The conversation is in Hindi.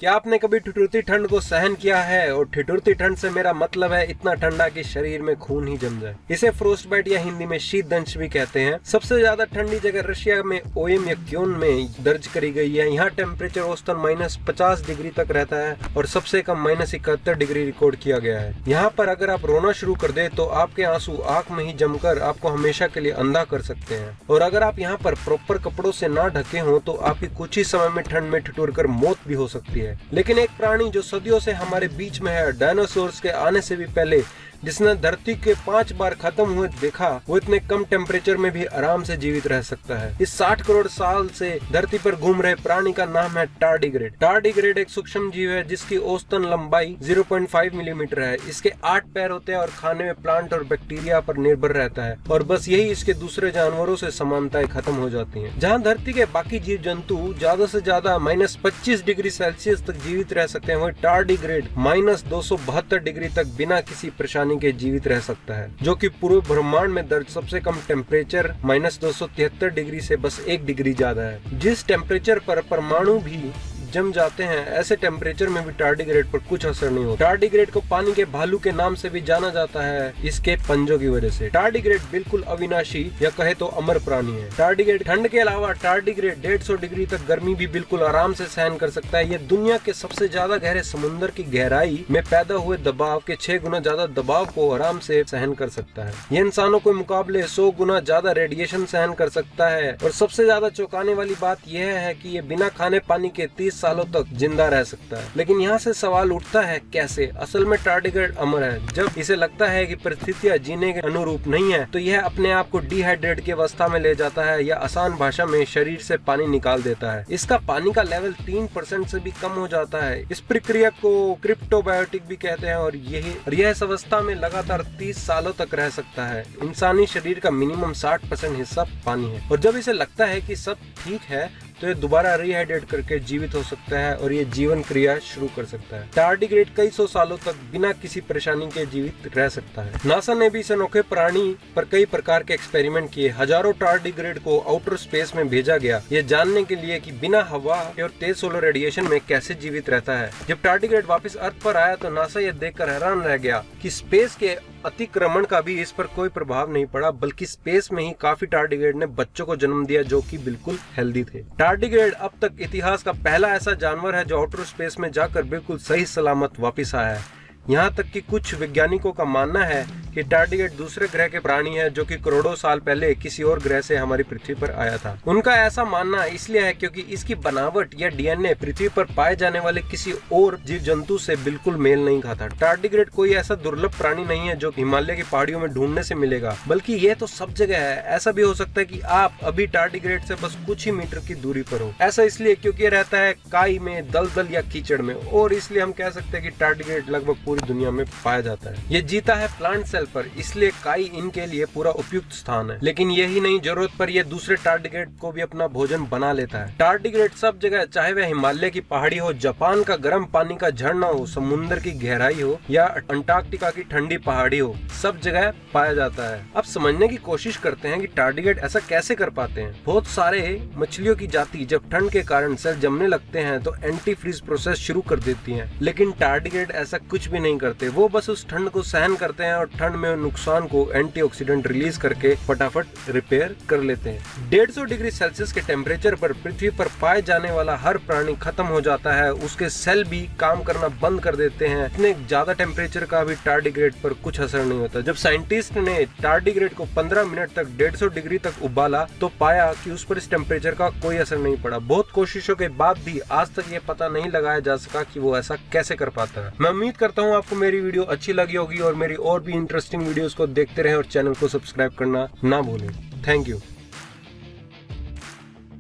क्या आपने कभी ठिठुरती ठंड को सहन किया है? और ठिठुरती ठंड से मेरा मतलब है इतना ठंडा कि शरीर में खून ही जम जाए। इसे फ्रोस्ट बाइट या हिंदी में शीत दंश भी कहते हैं। सबसे ज्यादा ठंडी जगह रशिया में ओयम या क्योन में दर्ज करी गई है। यहाँ टेम्परेचर औसतन -50 डिग्री तक रहता है और सबसे कम -71 डिग्री रिकॉर्ड किया गया है। यहाँ पर अगर आप रोना शुरू कर दे तो आपके आंसू आंख में ही जमकर आपको हमेशा के लिए अंधा कर सकते हैं। और अगर आप यहाँ पर प्रॉपर कपड़ों से ना ढके हो तो आपकी कुछ ही समय में ठंड में ठिठुर कर मौत भी हो सकती है। लेकिन एक प्राणी जो सदियों से हमारे बीच में है, डायनासोर्स के आने से भी पहले, जिसने धरती के 5 बार खत्म हुए देखा, वो इतने कम टेम्परेचर में भी आराम से जीवित रह सकता है। इस 60 करोड़ साल से धरती पर घूम रहे प्राणी का नाम है टार्डिग्रेड। टार्डिग्रेड एक सूक्ष्म जीव है जिसकी औसतन लंबाई 0.5 मिलीमीटर है। इसके 8 पैर होते हैं और खाने में प्लांट और बैक्टीरिया पर निर्भर रहता है और बस यही इसके दूसरे जानवरों से समानताएं खत्म हो जाती हैं। जहां धरती के बाकी जीव जंतु ज्यादा से ज्यादा -25 डिग्री सेल्सियस तक जीवित रह सकते हैं, वही टार्डिग्रेड -272 डिग्री तक बिना किसी परेशानी के जीवित रह सकता है, जो कि पूरे ब्रह्मांड में दर्ज सबसे कम टेम्परेचर -273 डिग्री से बस 1 डिग्री ज्यादा है। जिस टेम्परेचर पर परमाणु भी जम जाते हैं, ऐसे टेम्परेचर में भी टार्डिग्रेड पर कुछ असर नहीं होता। टार्डिग्रेड को पानी के भालू के नाम से भी जाना जाता है, इसके पंजों की वजह से। टार्डिग्रेड बिल्कुल अविनाशी या कहे तो अमर प्राणी है। टार्डिग्रेड ठंड के अलावा टार्डिग्रेड 150 डिग्री तक गर्मी भी बिल्कुल आराम से सहन कर सकता है। ये दुनिया के सबसे ज्यादा गहरे समुद्र की गहराई में पैदा हुए दबाव के 6 गुना ज्यादा दबाव को आराम से सहन कर सकता है। ये इंसानों के मुकाबले 100 गुना ज्यादा रेडिएशन सहन कर सकता है। और सबसे ज्यादा चौंकाने वाली बात यह है कि ये बिना खाने पानी के 30 सालों तक जिंदा रह सकता है। लेकिन यहाँ से सवाल उठता है, कैसे? असल में टार्डिग्रेड अमर है। जब इसे लगता है कि परिस्थितियां जीने के अनुरूप नहीं है तो यह अपने आप को डिहाइड्रेट की अवस्था में ले जाता है या आसान भाषा में शरीर से पानी निकाल देता है। इसका पानी का लेवल 3% से भी कम हो जाता है। इस प्रक्रिया को क्रिप्टोबायोटिक भी कहते हैं और यह इस अवस्था में लगातार 30 सालों तक रह सकता है। इंसानी शरीर का मिनिमम 60% हिस्सा पानी है और जब इसे लगता है कि सब ठीक है तो ये दोबारा रिहाइड्रेट करके जीवित हो सकता है और ये जीवन क्रिया शुरू कर सकता है। टार्डिग्रेड कई 100 सालों तक बिना किसी परेशानी के जीवित रह सकता है। नासा ने भी इस अनोखे प्राणी पर कई प्रकार के एक्सपेरिमेंट किए। हजारों टार्डिग्रेड को आउटर स्पेस में भेजा गया, ये जानने के लिए कि बिना हवा और तेज सोलर रेडिएशन में कैसे जीवित रहता है। जब टार्डिग्रेड वापस अर्थ पर आया तो नासा ये देखकर हैरान रह गया कि स्पेस के अतिक्रमण का भी इस पर कोई प्रभाव नहीं पड़ा, बल्कि स्पेस में ही काफी टार्डिग्रेड ने बच्चों को जन्म दिया जो कि बिल्कुल हेल्दी थे। टार्डिग्रेड अब तक इतिहास का पहला ऐसा जानवर है जो आउटर स्पेस में जाकर बिल्कुल सही सलामत वापस आया है। यहाँ तक कि कुछ वैज्ञानिकों का मानना है कि टार्डिग्रेड दूसरे ग्रह के प्राणी है जो कि करोड़ों साल पहले किसी और ग्रह से हमारी पृथ्वी पर आया था। उनका ऐसा मानना इसलिए है क्योंकि इसकी बनावट या डीएनए पृथ्वी पर पाए जाने वाले किसी और जीव जंतु से बिल्कुल मेल नहीं खाता। टार्डिग्रेड कोई ऐसा दुर्लभ प्राणी नहीं है जो हिमालय की पहाड़ियों में ढूंढने से मिलेगा, बल्कि ये तो सब जगह है। ऐसा भी हो सकता है कि आप अभी टार्डिग्रेड से बस कुछ ही मीटर की दूरी पर हो। ऐसा इसलिए क्योंकि ये रहता है काई में, दलदल या कीचड़ में, और इसलिए हम कह सकते हैं कि टार्डिग्रेड लगभग पूरी दुनिया में पाया जाता है। ये जीता है प्लांट सेल पर, इसलिए काई इनके लिए पूरा उपयुक्त स्थान है। लेकिन यही नहीं, जरूरत पर ये दूसरे टार्डिग्रेड को भी अपना भोजन बना लेता है। टार्डिग्रेड सब जगह, चाहे वह हिमालय की पहाड़ी हो, जापान का गर्म पानी का झरना हो, समुद्र की गहराई हो या अंटार्कटिका की ठंडी पहाड़ी हो, सब जगह पाया जाता है। अब समझने की कोशिश करते हैं कि टार्डिग्रेड ऐसा कैसे कर पाते हैं। बहुत सारे मछलियों की जाति जब ठंड के कारण सेल जमने लगते हैं तो एंटी फ्रीज प्रोसेस शुरू कर देती हैं, लेकिन टार्डिग्रेड ऐसा कुछ भी नहीं करते। वो बस उस ठंड को सहन करते हैं और ठंड में नुकसान को एंटीऑक्सीडेंट रिलीज करके फटाफट रिपेयर कर लेते हैं। 150 डिग्री सेल्सियस के टेम्परेचर पर पृथ्वी पर पाए जाने वाला हर प्राणी खत्म हो जाता है, उसके सेल भी काम करना बंद कर देते हैं। इतने ज्यादा टेम्परेचर का भी टार्डिग्रेड पर कुछ असर नहीं होता। जब साइंटिस्ट ने टार्डिग्रेड को 15 मिनट तक 150 डिग्री तक उबाला तो पाया कि उस पर इस टेम्परेचर का कोई असर नहीं पड़ा। बहुत कोशिशों के बाद भी आज तक ये पता नहीं लगाया जा सका कि वो ऐसा कैसे कर पाता है। मैं उम्मीद करता हूँ आपको मेरी वीडियो अच्छी लगी होगी और मेरी और भी इंटरेस्टिंग वीडियोस को देखते रहें और चैनल को सब्सक्राइब करना ना भूलें। Thank you.